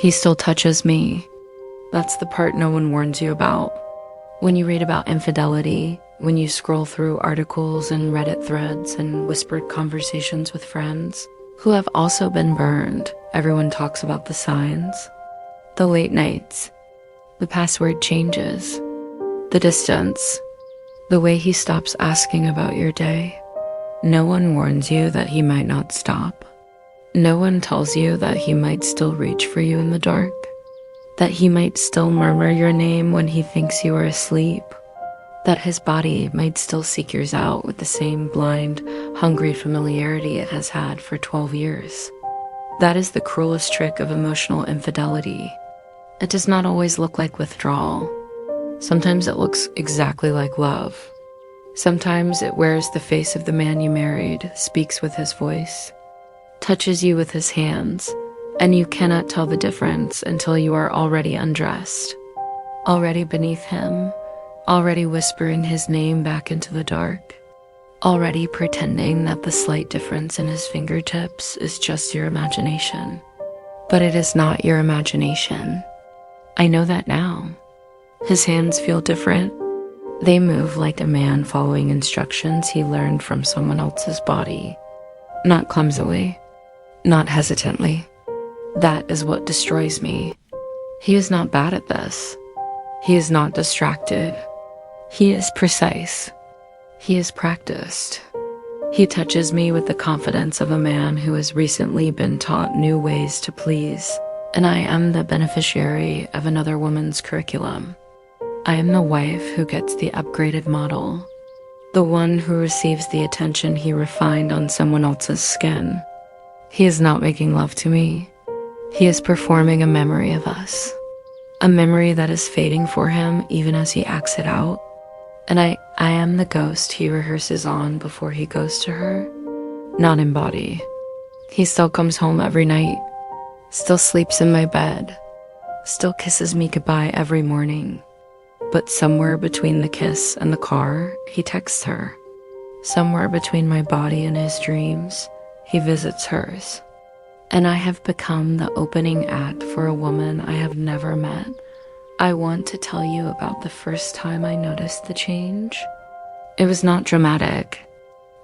He still touches me. That's the part no one warns you about. When you read about infidelity, when you scroll through articles and Reddit threads and whispered conversations with friends who have also been burned, everyone talks about the signs. The late nights, the password changes, the distance, the way he stops asking about your day. No one warns you that he might not stop. No one tells you that he might still reach for you in the dark, that he might still murmur your name when he thinks you are asleep, that his body might still seek yours out with the same blind, hungry familiarity it has had for 12 years. That is the cruelest trick of emotional infidelity. It does not always look like withdrawal. Sometimes it looks exactly like love. Sometimes it wears the face of the man you married, speaks with his voice, touches you with his hands, and you cannot tell the difference until you are already undressed, already beneath him, already whispering his name back into the dark, already pretending that the slight difference in his fingertips is just your imagination. But it is not your imagination. I know that now. His hands feel different. They move like a man following instructions he learned from someone else's body. Not clumsily, not hesitantly. That is what destroys me. He is not bad at this. He is not distracted. He is precise. He is practiced. He touches me with the confidence of a man who has recently been taught new ways to please, and I am the beneficiary of another woman's curriculum. I am the wife who gets the upgraded model, the one who receives the attention he refined on someone else's skin. He is not making love to me. He is performing a memory of us, a memory that is fading for him even as he acts it out. And I am the ghost he rehearses on before he goes to her, not in body. He still comes home every night, still sleeps in my bed, still kisses me goodbye every morning. But somewhere between the kiss and the car, he texts her. Somewhere between my body and his dreams, he visits hers. And I have become the opening act for a woman I have never met. I want to tell you about the first time I noticed the change. It was not dramatic.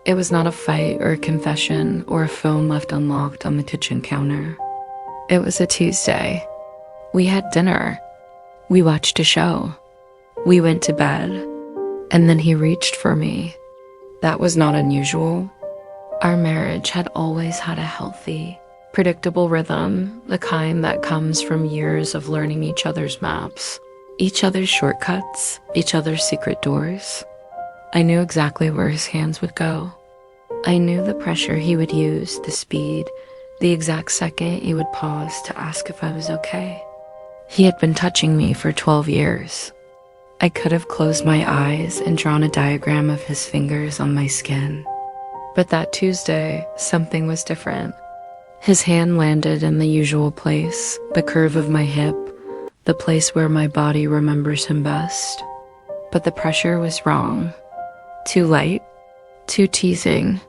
It was not a fight or a confession or a phone left unlocked on the kitchen counter. It was a Tuesday. We had dinner. We watched a show. We went to bed. And then he reached for me. That was not unusual. Our marriage had always had a healthy, predictable rhythm, the kind that comes from years of learning each other's maps, each other's shortcuts, each other's secret doors. I knew exactly where his hands would go. I knew the pressure he would use, the speed, the exact second he would pause to ask if I was okay. He had been touching me for 12 years. I could have closed my eyes and drawn a diagram of his fingers on my skin. But that Tuesday, something was different. His hand landed in the usual place, the curve of my hip, the place where my body remembers him best. But the pressure was wrong. Too light, too teasing.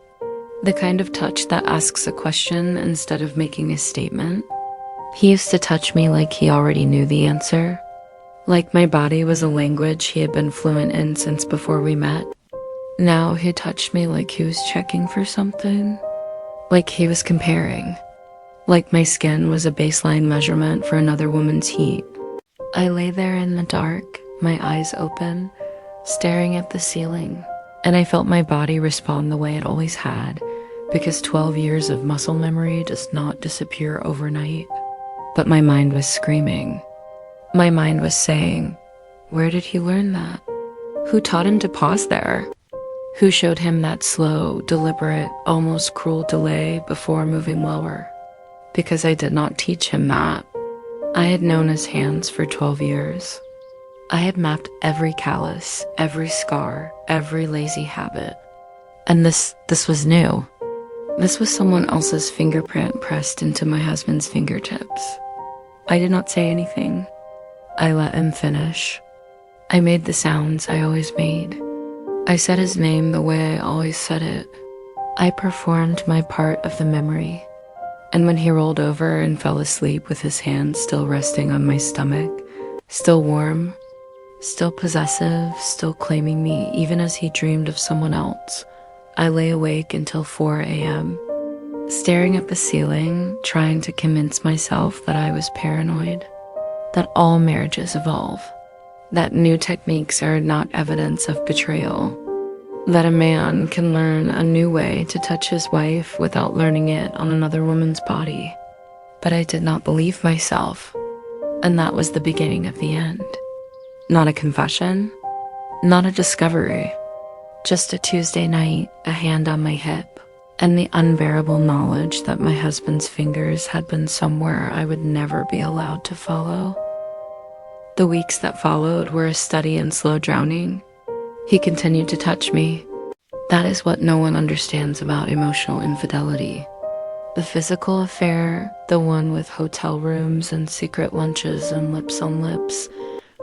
The kind of touch that asks a question instead of making a statement. He used to touch me like he already knew the answer. Like my body was a language he had been fluent in since before we met. Now he touched me like he was checking for something. Like he was comparing. Like my skin was a baseline measurement for another woman's heat. I lay there in the dark, my eyes open, staring at the ceiling, and I felt my body respond the way it always had, because 12 years of muscle memory does not disappear overnight. But my mind was screaming. My mind was saying, where did he learn that? Who taught him to pause there? Who showed him that slow, deliberate, almost cruel delay before moving lower? Because I did not teach him that. I had known his hands for 12 years. I had mapped every callus, every scar, every lazy habit. And this was new. This was someone else's fingerprint pressed into my husband's fingertips. I did not say anything. I let him finish. I made the sounds I always made. I said his name the way I always said it. I performed my part of the memory. And when he rolled over and fell asleep with his hand still resting on my stomach, still warm, still possessive, still claiming me even as he dreamed of someone else, I lay awake until 4 a.m., staring at the ceiling, trying to convince myself that I was paranoid, that all marriages evolve, that new techniques are not evidence of betrayal, that a man can learn a new way to touch his wife without learning it on another woman's body. But I did not believe myself, and that was the beginning of the end. Not a confession, not a discovery, just a Tuesday night, a hand on my hip, and the unbearable knowledge that my husband's fingers had been somewhere I would never be allowed to follow. The weeks that followed were a study in slow drowning. He continued to touch me. That is what no one understands about emotional infidelity. The physical affair, the one with hotel rooms and secret lunches and lips on lips,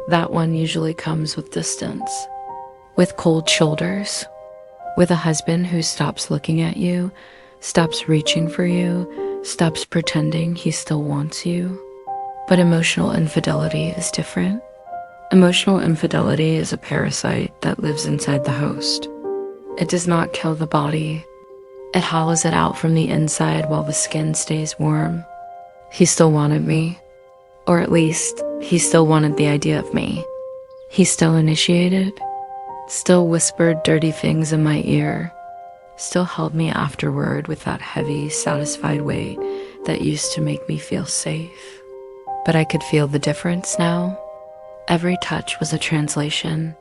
that one usually comes with distance, with cold shoulders, with a husband who stops looking at you, stops reaching for you, stops pretending he still wants you. But emotional infidelity is different. Emotional infidelity is a parasite that lives inside the host. It does not kill the body. It hollows it out from the inside while the skin stays warm. He still wanted me, or at least he still wanted the idea of me. He still initiated, still whispered dirty things in my ear, still held me afterward with that heavy, satisfied weight that used to make me feel safe. But I could feel the difference now. Every touch was a translation.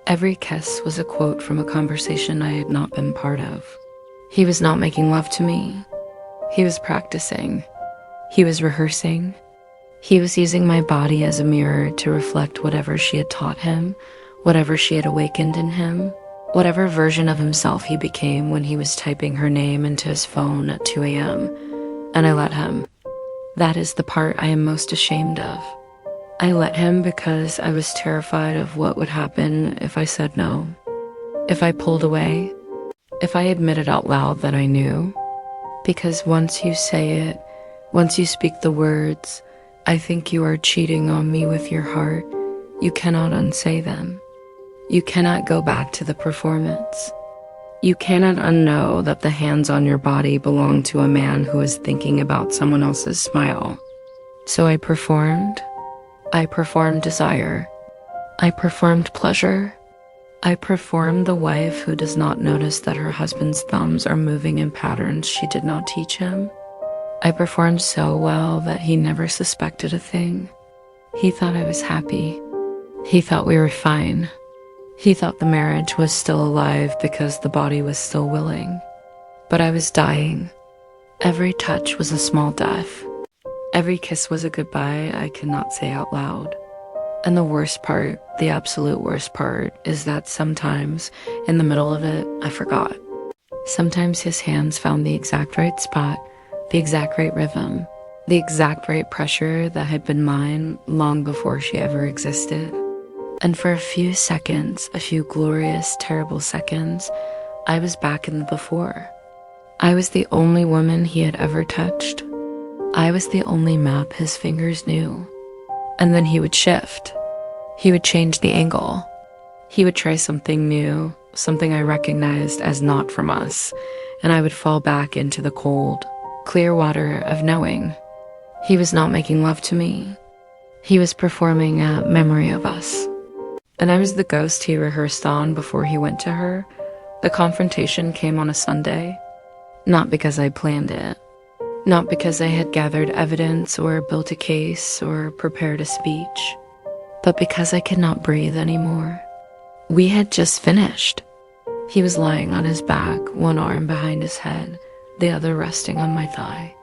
Every kiss was a quote from a conversation I had not been part of. He was not making love to me. He was practicing. He was rehearsing. He was using my body as a mirror to reflect whatever she had taught him, whatever she had awakened in him, whatever version of himself he became when he was typing her name into his phone at 2 a.m. And I let him. That is the part I am most ashamed of. I let him because I was terrified of what would happen if I said no, if I pulled away, if I admitted out loud that I knew. Because once you say it, once you speak the words, I think you are cheating on me with your heart, you cannot unsay them. You cannot go back to the performance. You cannot unknow that the hands on your body belong to a man who is thinking about someone else's smile. So I performed desire. I performed pleasure. I performed the wife who does not notice that her husband's thumbs are moving in patterns she did not teach him. I performed so well that he never suspected a thing. He thought I was happy. He thought we were fine. He thought the marriage was still alive because the body was still willing. But I was dying. Every touch was a small death. Every kiss was a goodbye I could not say out loud. And the worst part, the absolute worst part, is that sometimes, in the middle of it, I forgot. Sometimes his hands found the exact right spot, the exact right rhythm, the exact right pressure that had been mine long before she ever existed. And for a few seconds, a few glorious, terrible seconds, I was back in the before. I was the only woman he had ever touched. I was the only map his fingers knew. And then he would shift. He would change the angle. He would try something new, something I recognized as not from us, and I would fall back into the cold, clear water of knowing. He was not making love to me. He was performing a memory of us. And I was the ghost he rehearsed on before he went to her. The confrontation came on a Sunday. Not because I planned it. Not because I had gathered evidence or built a case or prepared a speech. But because I could not breathe anymore. We had just finished. He was lying on his back, one arm behind his head, the other resting on my thigh.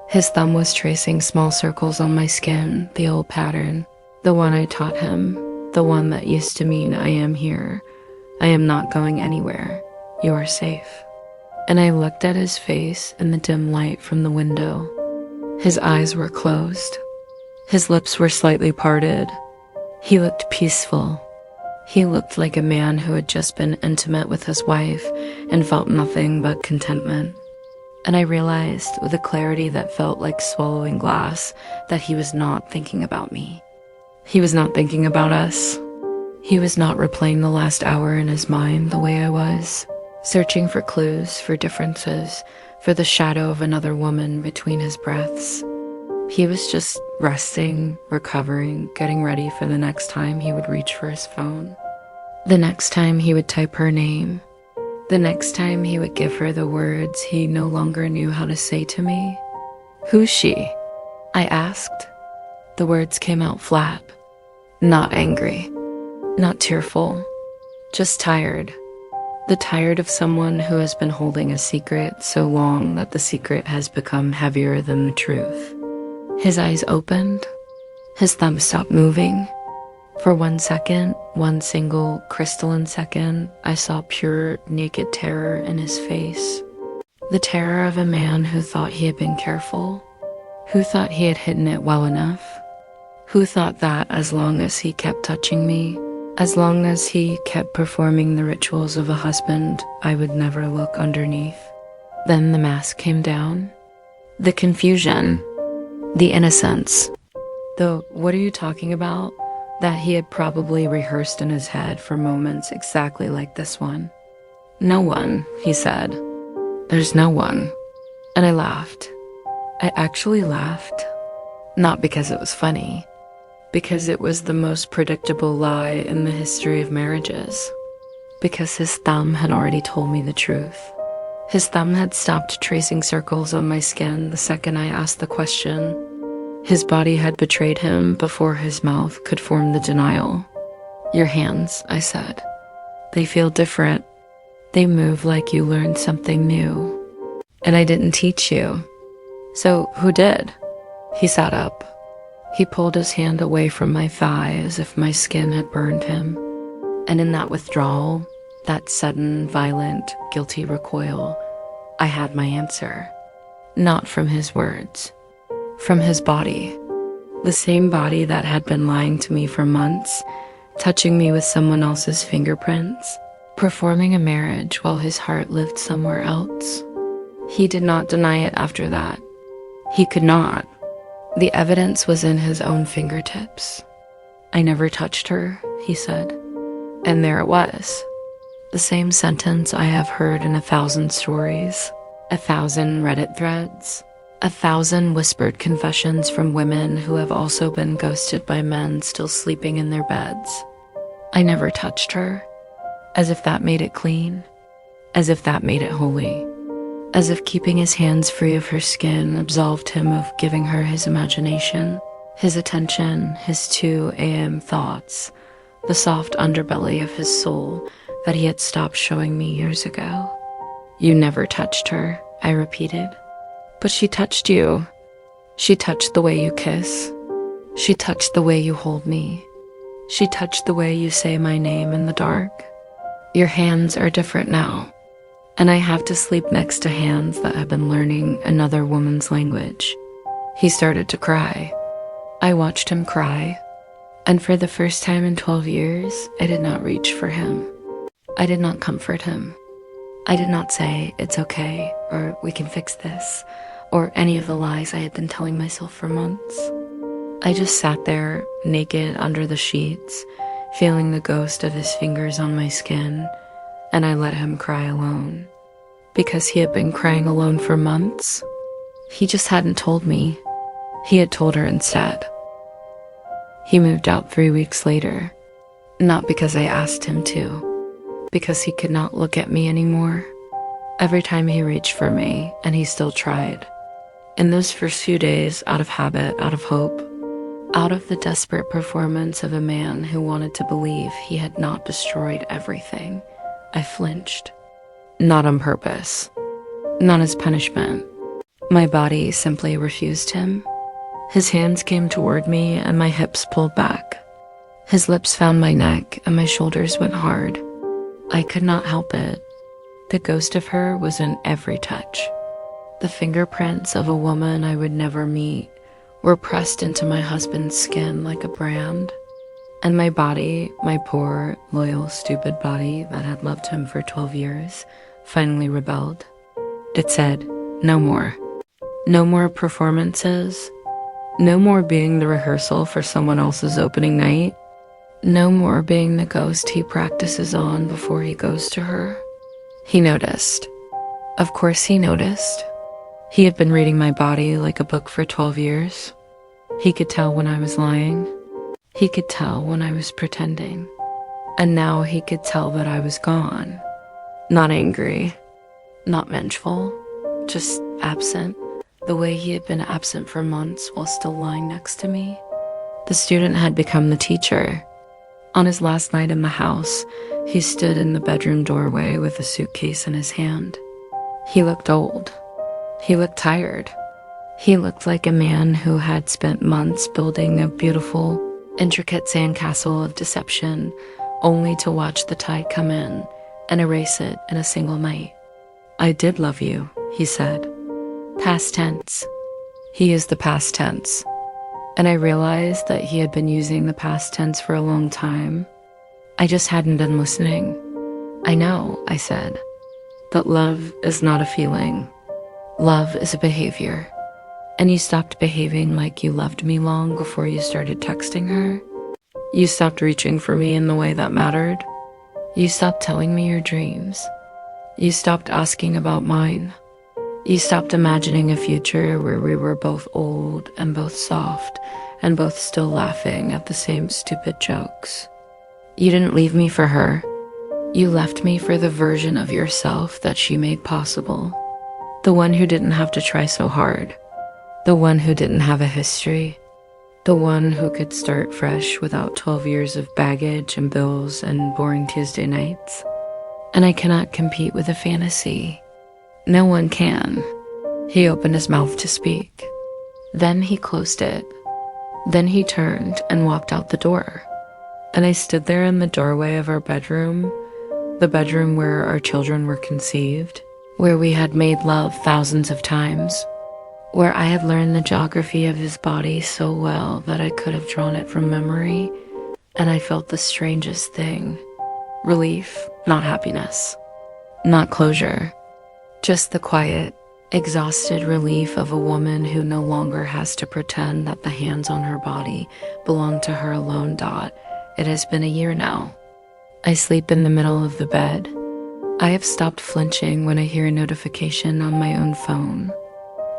His thumb was tracing small circles on my skin, the old pattern, the one I taught him. The one that used to mean I am here. I am not going anywhere. You are safe. And I looked at his face in the dim light from the window. His eyes were closed. His lips were slightly parted. He looked peaceful. He looked like a man who had just been intimate with his wife and felt nothing but contentment. And I realized with a clarity that felt like swallowing glass that he was not thinking about me. He was not thinking about us. He was not replaying the last hour in his mind the way I was, searching for clues, for differences, for the shadow of another woman between his breaths. He was just resting, recovering, getting ready for the next time he would reach for his phone. The next time he would type her name. The next time he would give her the words he no longer knew how to say to me. "Who's she?" I asked. The words came out flat. Not angry. Not tearful. Just tired. The tired of someone who has been holding a secret so long that the secret has become heavier than the truth. His eyes opened. His thumb stopped moving. For 1 second, one single crystalline second, I saw pure, naked terror in his face. The terror of a man who thought he had been careful, who thought he had hidden it well enough, who thought that as long as he kept touching me, as long as he kept performing the rituals of a husband, I would never look underneath. Then the mask came down. The confusion, the innocence, the "what are you talking about?" that he had probably rehearsed in his head for moments exactly like this one. "No one," he said. "There's no one." And I laughed. I actually laughed. Not because it was funny, because it was the most predictable lie in the history of marriages. Because his thumb had already told me the truth. His thumb had stopped tracing circles on my skin the second I asked the question. His body had betrayed him before his mouth could form the denial. "Your hands," I said. "They feel different. They move like you learned something new. And I didn't teach you. So who did?" He sat up. He pulled his hand away from my thigh as if my skin had burned him. And in that withdrawal, that sudden, violent, guilty recoil, I had my answer. Not from his words. From his body. The same body that had been lying to me for months, touching me with someone else's fingerprints, performing a marriage while his heart lived somewhere else. He did not deny it after that. He could not. The evidence was in his own fingertips. "I never touched her," he said. And there it was. The same sentence I have heard in 1,000 stories, 1,000 Reddit threads, 1,000 whispered confessions from women who have also been ghosted by men still sleeping in their beds. I never touched her. As if that made it clean. As if that made it holy. As if keeping his hands free of her skin absolved him of giving her his imagination, his attention, his 2 a.m. thoughts, the soft underbelly of his soul that he had stopped showing me years ago. "You never touched her," I repeated. "But she touched you. She touched the way you kiss. She touched the way you hold me. She touched the way you say my name in the dark. Your hands are different now. And I have to sleep next to hands that have been learning another woman's language." He started to cry. I watched him cry. And for the first time in 12 years, I did not reach for him. I did not comfort him. I did not say, "It's okay," or "We can fix this," or any of the lies I had been telling myself for months. I just sat there, naked under the sheets, feeling the ghost of his fingers on my skin, and I let him cry alone. Because he had been crying alone for months. He just hadn't told me. He had told her instead. He moved out 3 weeks later, not because I asked him to, because he could not look at me anymore. Every time he reached for me, and he still tried. In those first few days, out of habit, out of hope, out of the desperate performance of a man who wanted to believe he had not destroyed everything, I flinched. Not on purpose. Not as punishment. My body simply refused him. His hands came toward me and my hips pulled back. His lips found my neck and my shoulders went hard. I could not help it. The ghost of her was in every touch. The fingerprints of a woman I would never meet were pressed into my husband's skin like a brand. And my body, my poor, loyal, stupid body that had loved him for 12 years, finally rebelled. It said, No more. No more performances. No more being the rehearsal for someone else's opening night. No more being the ghost he practices on before he goes to her. He noticed. Of course he noticed. He had been reading my body like a book for 12 years. He could tell when I was lying. He could tell when I was pretending. And now he could tell that I was gone. Not angry, not vengeful, just absent, the way he had been absent for months while still lying next to me. The student had become the teacher. On his last night in the house, he stood in the bedroom doorway with a suitcase in his hand. He looked old. He looked tired. He looked like a man who had spent months building a beautiful, intricate sandcastle of deception, only to watch the tide come in and erase it in a single night. I did love you, he said. Past tense. He used the past tense. And I realized that he had been using the past tense for a long time. I just hadn't been listening. I know, I said, that love is not a feeling. Love is a behavior. And you stopped behaving like you loved me long before you started texting her. You stopped reaching for me in the way that mattered. You stopped telling me your dreams. You stopped asking about mine. You stopped imagining a future where we were both old and both soft and both still laughing at the same stupid jokes. You didn't leave me for her. You left me for the version of yourself that she made possible. The one who didn't have to try so hard. The one who didn't have a history. The one who could start fresh without 12 years of baggage and bills and boring Tuesday nights. And I cannot compete with a fantasy. No one can. He opened his mouth to speak. Then he closed it. Then he turned and walked out the door. And I stood there in the doorway of our bedroom, the bedroom where our children were conceived, where we had made love thousands of times, where I had learned the geography of his body so well that I could have drawn it from memory, and I felt the strangest thing. Relief, not happiness, not closure, just the quiet, exhausted relief of a woman who no longer has to pretend that the hands on her body belong to her alone. It has been a year now. I sleep in the middle of the bed. I have stopped flinching when I hear a notification on my own phone.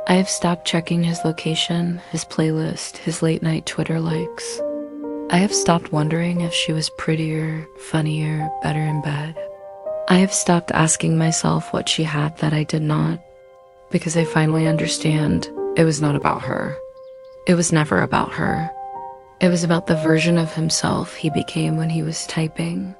I have stopped checking his location, his playlist, his late-night Twitter likes. I have stopped wondering if she was prettier, funnier, better in bed. I have stopped asking myself what she had that I did not, because I finally understand it was not about her. It was never about her. It was about the version of himself he became when he was typing.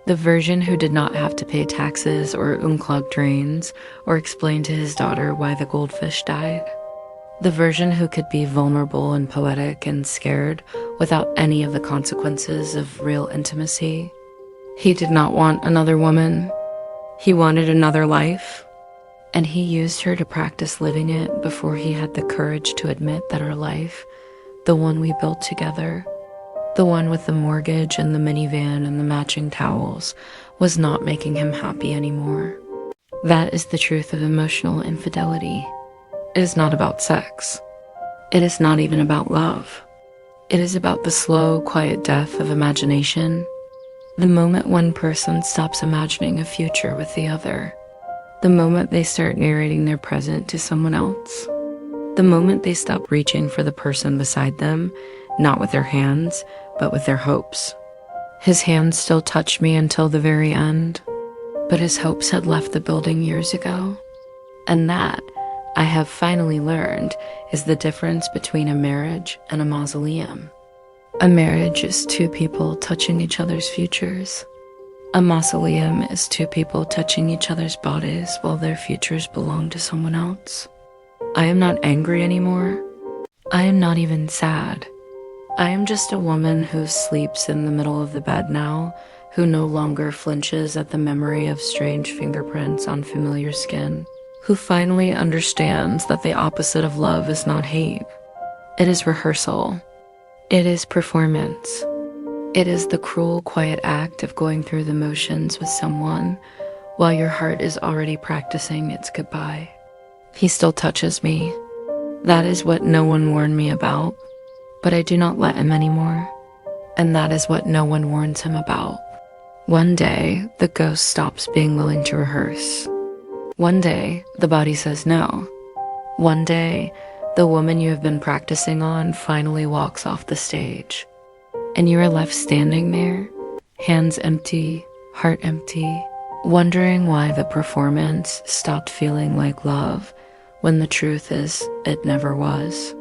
The version who did not have to pay taxes or unclog drains or explain to his daughter why the goldfish died. The version who could be vulnerable and poetic and scared without any of the consequences of real intimacy. He did not want another woman. He wanted another life. And he used her to practice living it before he had the courage to admit that our life, the one we built together, the one with the mortgage and the minivan and the matching towels, was not making him happy anymore. That is the truth of emotional infidelity. It is not about sex. It is not even about love. It is about the slow, quiet death of imagination. The moment one person stops imagining a future with the other. The moment they start narrating their present to someone else. The moment they stop reaching for the person beside them, not with their hands, but with their hopes. His hands still touched me until the very end, but his hopes had left the building years ago. And that, I have finally learned, is the difference between a marriage and a mausoleum. A marriage is two people touching each other's futures. A mausoleum is two people touching each other's bodies while their futures belong to someone else. I am not angry anymore. I am not even sad. I am just a woman who sleeps in the middle of the bed now, who no longer flinches at the memory of strange fingerprints on familiar skin, who finally understands that the opposite of love is not hate. It is rehearsal. It is performance. It is the cruel, quiet act of going through the motions with someone while your heart is already practicing its goodbye. He still touches me. That is what no one warned me about. But I do not let him anymore. And that is what no one warns him about. One day, the ghost stops being willing to rehearse. One day, the body says no. One day, the woman you have been practicing on finally walks off the stage. And you are left standing there, hands empty, heart empty, wondering why the performance stopped feeling like love when the truth is it never was.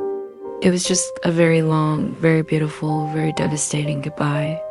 It was just a very long, very beautiful, very devastating goodbye.